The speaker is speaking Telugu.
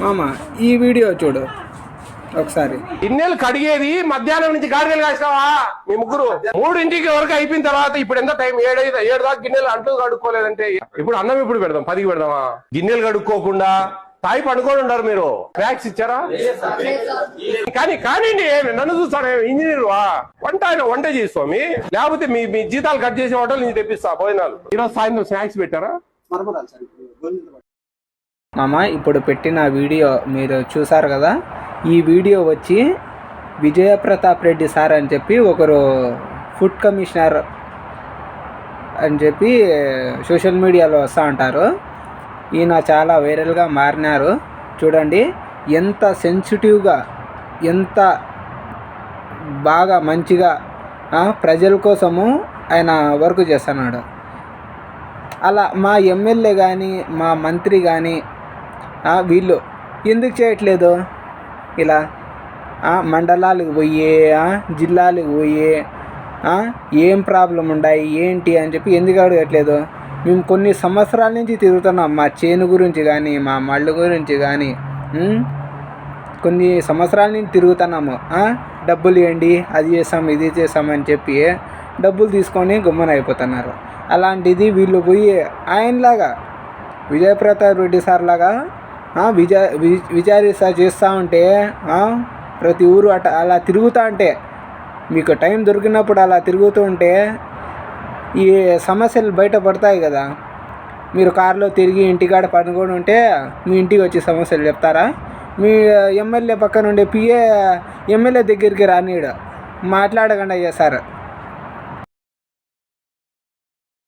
మామ ఈ వీడియో చూడు ఒకసారి. గిన్నెలు కడిగేది మధ్యాహ్నం నుంచి గాడిదలు కాసినావా మీ ముగ్గురు? 3 వరకు అయిపోయిన తర్వాత ఇప్పుడు ఎంత టైం? 7 దాకా గిన్నెలు అంటూ కడుక్కోలేదంటే ఇప్పుడు అన్నం ఇప్పుడు పెడదాం, 10కి పెడదామా? గిన్నెలు కడుక్కోకుండా తాయి పడుకొని ఉంటారు మీరు. స్నాక్స్ ఇచ్చారా? కానీ నన్ను చూస్తాను, ఇంజనీర్ వంట చేస్తాం, లేకపోతే మీ జీతాలు కట్ చేసే హోటల్ నుంచి తెప్పిస్తా భోజనాలు. ఈరోజు సాయంత్రం స్నాక్స్ పెట్టారా? మామ ఇప్పుడు పెట్టిన వీడియో మీరు చూసారు కదా. ఈ వీడియో వచ్చి విజయప్రతాప్ రెడ్డి సార్ అని చెప్పి ఒకరు ఫుడ్ కమిషనర్ అని చెప్పి సోషల్ మీడియాలో వస్తూ ఉంటారు. ఈయన చాలా వైరల్గా మారినారు. చూడండి ఎంత సెన్సిటివ్గా, ఎంత బాగా మంచిగా ప్రజల కోసము ఆయన వర్క్ చేస్తున్నాడు. అలా మా ఎమ్మెల్యే కానీ మా మంత్రి కానీ వీళ్ళు ఎందుకు చేయట్లేదు? ఇలా మండలాలకు పోయి జిల్లాలకు పోయి ఏం ప్రాబ్లం ఉన్నాయి ఏంటి అని చెప్పి ఎందుకు అడగట్లేదు? మేము కొన్ని సంవత్సరాల నుంచి తిరుగుతున్నాం, మా చేను గురించి కానీ మా మళ్ళ గురించి కానీ కొన్ని సంవత్సరాల నుంచి తిరుగుతున్నాము. డబ్బులు ఇవ్వండి, అది చేస్తాం ఇది చేస్తామని చెప్పి డబ్బులు తీసుకొని గుమ్మన అయిపోతున్నారు. అలాంటిది వీళ్ళు పోయి ఆయనలాగా విజయప్రతాప్ రెడ్డి సార్ లాగా విచారిస్తా చేస్తూ ఉంటే ప్రతి ఊరు అలా తిరుగుతూ ఉంటే, మీకు టైం దొరికినప్పుడు అలా తిరుగుతూ ఉంటే ఈ సమస్యలు బయటపడతాయి కదా. మీరు కారులో తిరిగి ఇంటికాడ పడుకొని ఉంటే మీ ఇంటికి వచ్చి సమస్యలు చెప్తారా? మీ ఎమ్మెల్యే పక్కన ఉండే పిఏ ఎమ్మెల్యే దగ్గరికి రానీడు, మాట్లాడకుండా చేస్తారు.